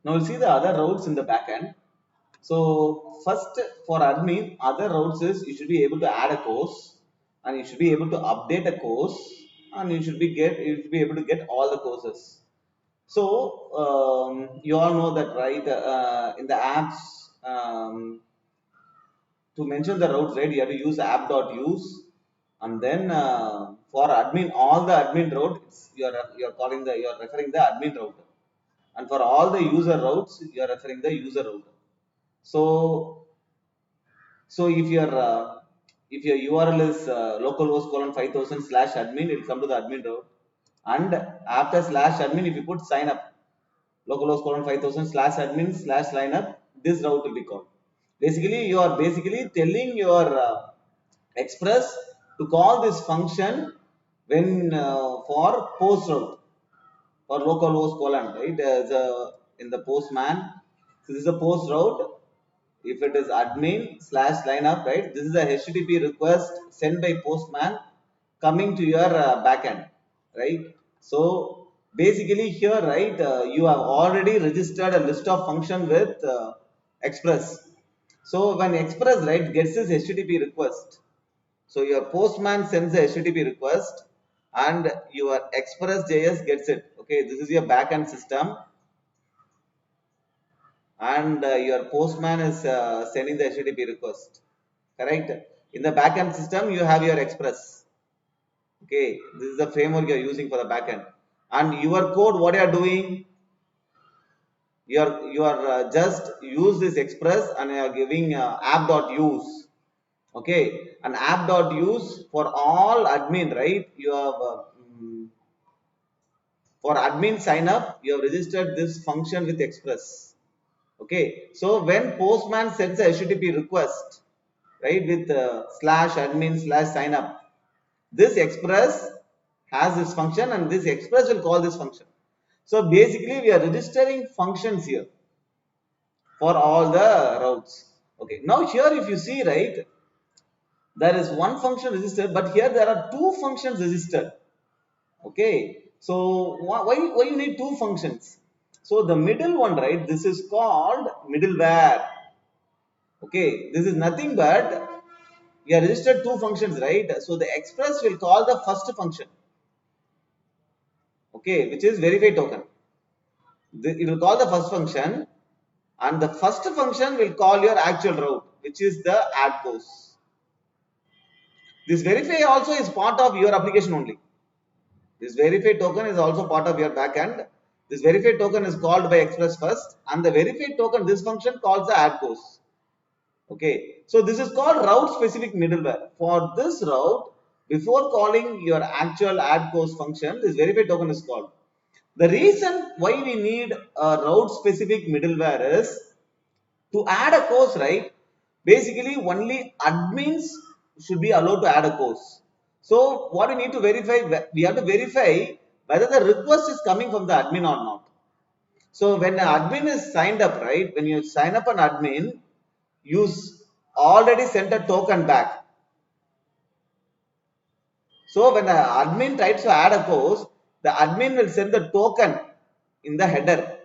Now we'll see the other routes in the backend. So first for admin, other routes is you should be able to add a course and you should be able to update a course and you should be able to get all the courses. So you all know that, right? In the apps, to mention the routes, right? You have to use app.use, and then for admin, all the admin routes you're calling the you're referring the admin route, and for all the user routes you're referring the user route. So if your URL is localhost colon 5000 slash admin, it will come to the admin route. And after slash admin, if you put sign up, localhost colon 5000 slash admin slash sign up, this route will be called. Basically, you are basically telling your Express to call this function when for post route or localhost colon, right? In the postman. So this is a post route. If it is admin slash lineup, right? This is a HTTP request sent by postman coming to your backend, right? So basically here, right, you have already registered a list of function with Express. So when Express, right, gets this HTTP request, so your postman sends the HTTP request and your Express.js gets it. Okay, this is your backend system, and your postman is sending the HTTP request. Correct? In the backend system, you have your Express. Okay, this is the framework you are using for the backend. And your code, what you are doing, you are just use this Express and you are giving app.use. Okay, an app.use for all admin, right? You have for admin sign up, you have registered this function with Express. Okay, so when postman sends a HTTP request, right, with slash admin slash sign up, this Express has this function and this Express will call this function. So basically, we are registering functions here for all the routes. Okay, now here if you see, right, there is one function registered, but here there are two functions registered. Okay, so why you need two functions? So the middle one, right, this is called middleware. Okay, this is nothing but we are registered two functions, right? So the Express will call the first function, okay, which is verify token. It will call the first function, and the first function will call your actual route, which is the add course. This verify also is part of your application only. This verify token is also part of your backend. This verify token is called by Express first, and the verify token, this function calls the add course. Okay, so this is called route specific middleware. For this route, before calling your actual add course function, this verify token is called. The reason why we need a route specific middleware is to add a course, right? Basically, only admins should be allowed to add a course. So, what we need to verify, we have to verify whether the request is coming from the admin or not. So, when an admin is signed up, right? When you sign up an admin, you already sent a token back. So, when the admin tries to add a course, the admin will send the token in the header.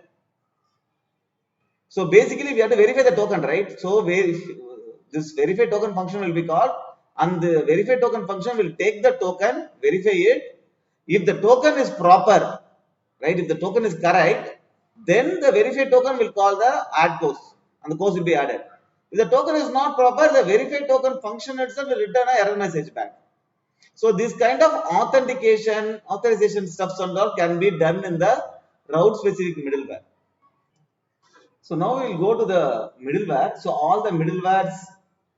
So basically, we have to verify the token, right? So this verify token function will be called, and the verify token function will take the token, verify it. If the token is proper, right? If the token is correct, then the verify token will call the add course, and the course will be added. If the token is not proper, the verify token function itself will return an error message back. So this kind of authorization stuff and all can be done in the route specific middleware. So now we will go to the middleware. So all the middlewares,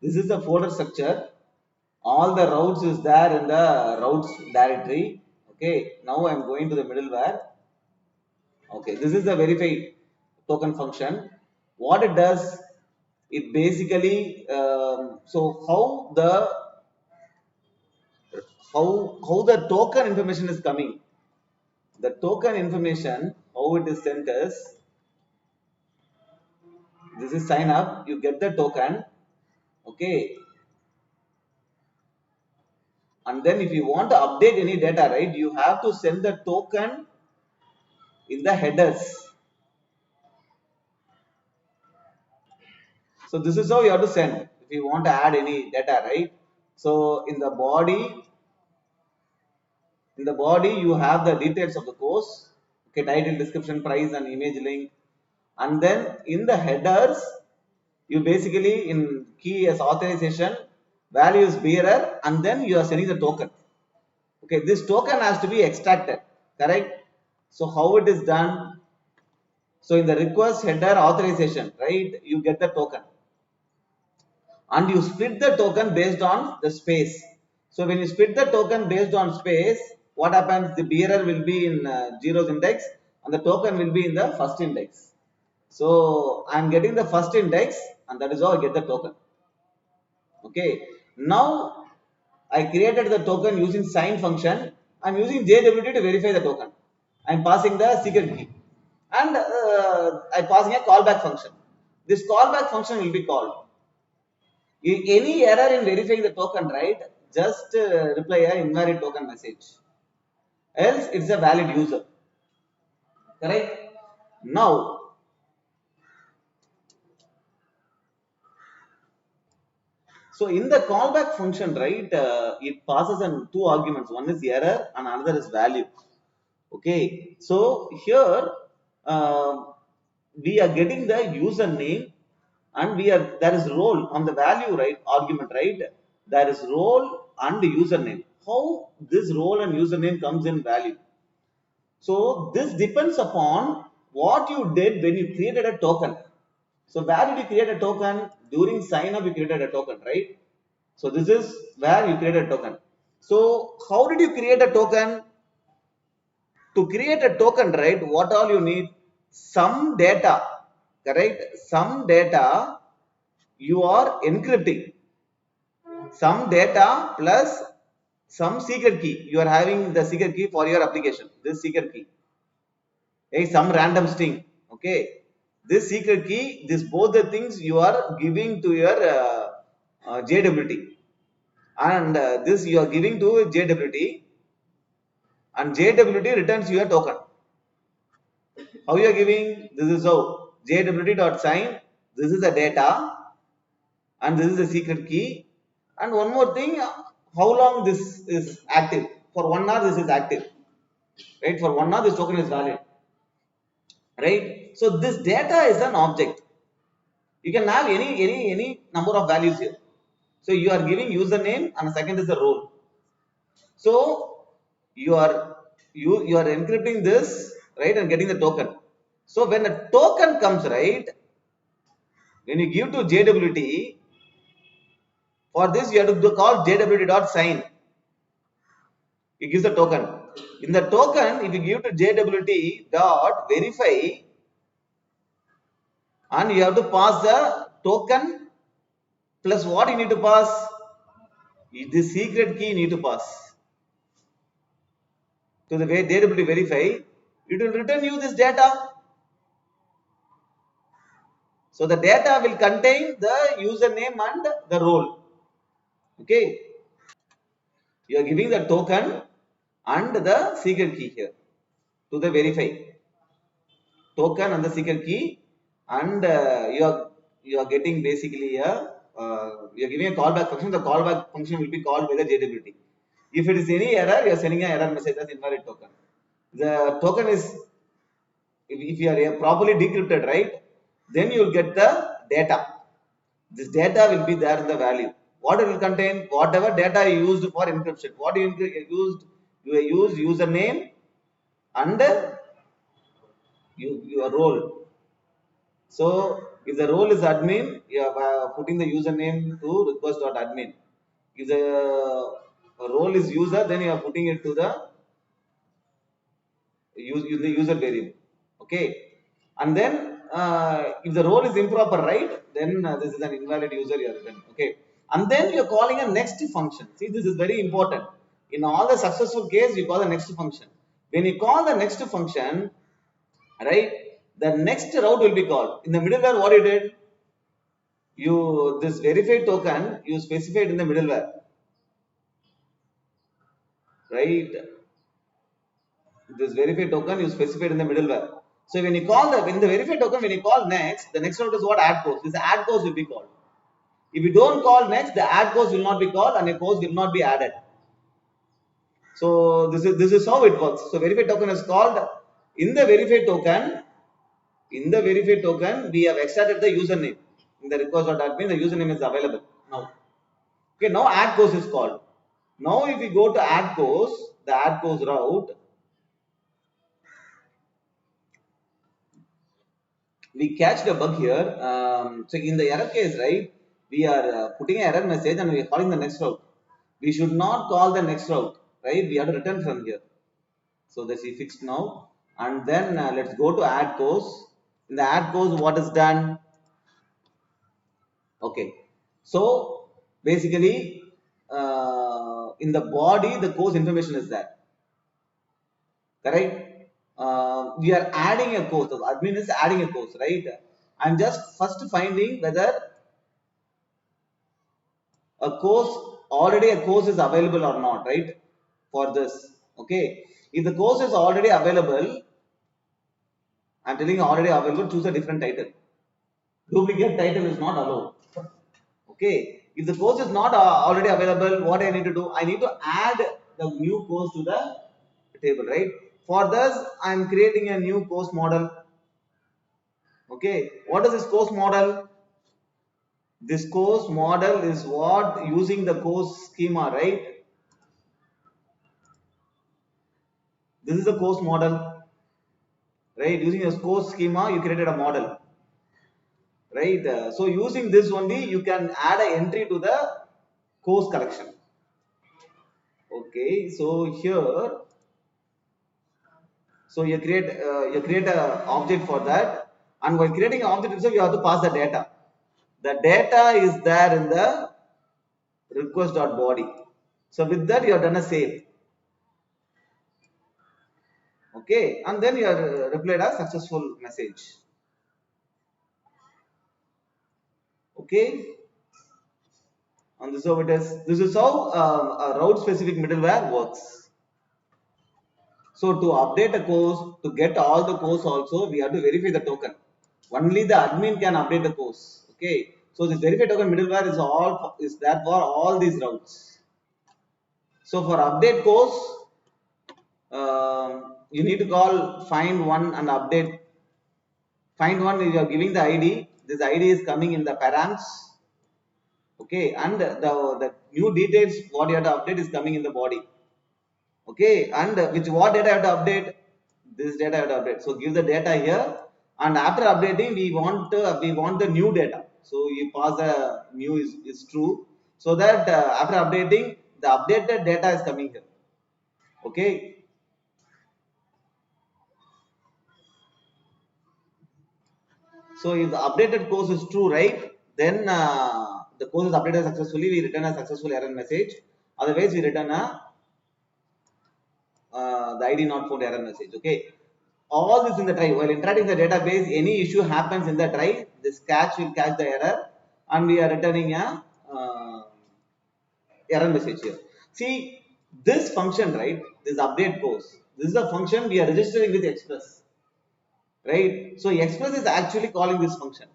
this is the folder structure. All the routes is there in the routes directory. Okay, now I am going to the middleware. Okay, this is the verify token function. What it does, it basically so how the token information is coming. The token information, how it is sent is, this is sign up. You get the token. Okay, and then if you want to update any data, right, you have to send the token in the headers. So this is how you have to send if you want to add any data, right? So in the body you have the details of the course, okay, title, description, price and image link. And then in the headers you basically in key as authorization, value is bearer, and then you are sending the token. Okay, this token has to be extracted, correct? So how it is done? So in the request header authorization, right, you get the token and you split the token based on the space. So when you split the token based on space, what happens? The bearer will be in zeros index and the token will be in the first index. So I am getting the first index and that is how I get the token. Okay. Now I created the token using sign function. I am using JWT to verify the token. I am passing the secret key and I am passing a callback function. This callback function will be called. Any error in verifying the token, right? Just reply a invalid token message. Else it's a valid user. Correct? Now, so in the callback function, right, it passes in two arguments. One is error and another is value. Okay. So here uh, we are getting the username and there is role on the value, right, argument, right? There is role and username. How this role and username comes in value? So this depends upon what you did when you created a token. So where did you create a token? During sign up you created a token, right? So this is where you created a token. So how did you create a token? To create a token, right, what all you need? Some data, correct? Some data you are encrypting. Some data plus some secret key. You are having the secret key for your application. This secret key. Some random string. Okay, this secret key, this both the things you are giving to your JWT, and this you are giving to JWT, and JWT returns your token. How you are giving? This is how JWT dot sign, this is the data and this is the secret key. And one more thing, how long this is active? For 1 hour this is active, right? For 1 hour this token is valid, right? So this data is an object. You can have any number of values here. So you are giving username and the second is the role. So you are you are encrypting this, right, and getting the token. So when a token comes, right, when you give to JWT, for this you have to call JWT dot sign. It gives the token. In the token, if you give to JWT dot verify, and you have to pass the token plus what you need to pass? The secret key you need to pass to the way JWT verify. It will return you this data. So the data will contain the username and the role. Okay, you are giving the token and the secret key here to the verify. Token and the secret key, and you are getting basically a you are giving a callback function. The callback function will be called by the JWT. If it is any error, you are sending an error message as invalid token. The token is, if you are properly decrypted, right, then you will get the data. This data will be there in the value. What it will contain? Whatever data you used for encryption. What you used? You used username and your role. So if the role is admin, you are putting the username to request.admin. If the role is user, then you are putting it to the user variable. Okay, and then if the role is improper, right, then this is an invalid user you are written. Okay, and then you are calling a next function. See, this is very important. In all the successful case, you call the next function. When you call the next function, right, the next route will be called. In the middleware, what you did? You this verified token you specified in the middleware, right? This verified token you specified in the middleware. So when you call in the verify token, when you call next, the next route is what? Add course. This add course will be called. If you don't call next, the add course will not be called and a course will not be added. So this is how it works. So verify token is called in the verify token. In the verify token, we have extracted the username. In the request.admin, the username is available now. Okay, now add course is called. Now if we go to add course, the add course route, we catch the bug here. So in the error case, right, we are putting an error message and we are calling the next route. We should not call the next route, right? We have to return from here. So that's fixed now. And then let's go to add course. In the add course, what is done? Okay. So basically, in the body, the course information is there. Correct? We are adding a course. The admin is adding a course, right? I'm just first finding whether a course is available or not, right? For this. Okay. If the course is already available, I'm telling you already available, choose a different title. Duplicate title is not allowed. Okay. If the course is not already available, what I need to do? I need to add the new course to the table, right? For this, I'm creating a new course model. Okay. What is this course model? This course model is what using the course schema, right? This is the course model, right? Using a course schema, you created a model, right? So using this only, you can add an entry to the course collection. Okay, so here, so you create a object for that, and while creating an object itself, you have to pass the data. The data is there in the request.body. So with that, you have done a save. Okay, and then you are replied a successful message. Okay, and this is how it is. This is how a route specific middleware works. So to update a course, to get all the course also, we have to verify the token. Only the admin can update the course. Okay. So this verify token middleware is that for all these routes. So for update course, you need to call find one and update. Find one, you are giving the ID. This ID is coming in the params. Okay, and the new details what you have to update is coming in the body. Okay, and which what data I have to update? This data I have to update. So give the data here, and after updating, we want the new data. So you pass the new is true, so that after updating, the updated data is coming here. Okay. So if the updated course is true, right? Then the course is updated successfully. We return a successful error message. Otherwise, we return a the ID not found error message. Okay. All this in the try. While interacting the database, any issue happens in the try, this catch will catch the error, and we are returning a error message here. See this function, right? This update course. This is the function we are registering with Express, right? So Express is actually calling this function,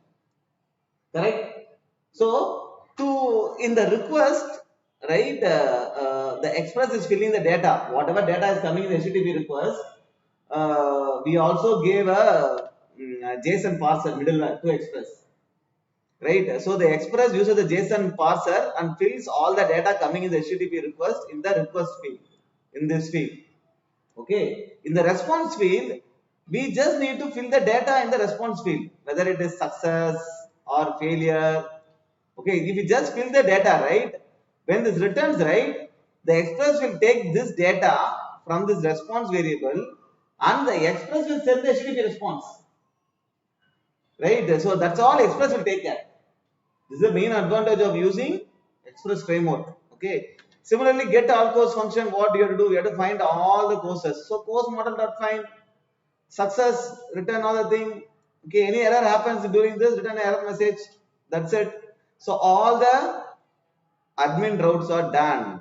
correct? So to in the request, right? The Express is filling the data. Whatever data is coming in the HTTP request, we also gave a JSON parser middleware to Express, right? So the Express uses the JSON parser and fills all the data coming in the HTTP request in the request field, in this field. Okay, in the response field, we just need to fill the data in the response field, whether it is success or failure. Okay, if you just fill the data, right? When this returns, right, the Express will take this data from this response variable and the Express will send the HTTP response. Right? So that's all Express will take care. This is the main advantage of using Express framework. Okay. Similarly, get all course function, what do you have to do? You have to find all the courses. So course model.find, success, return all the thing. Okay, any error happens during this, return an error message. That's it. So all the admin routes are done.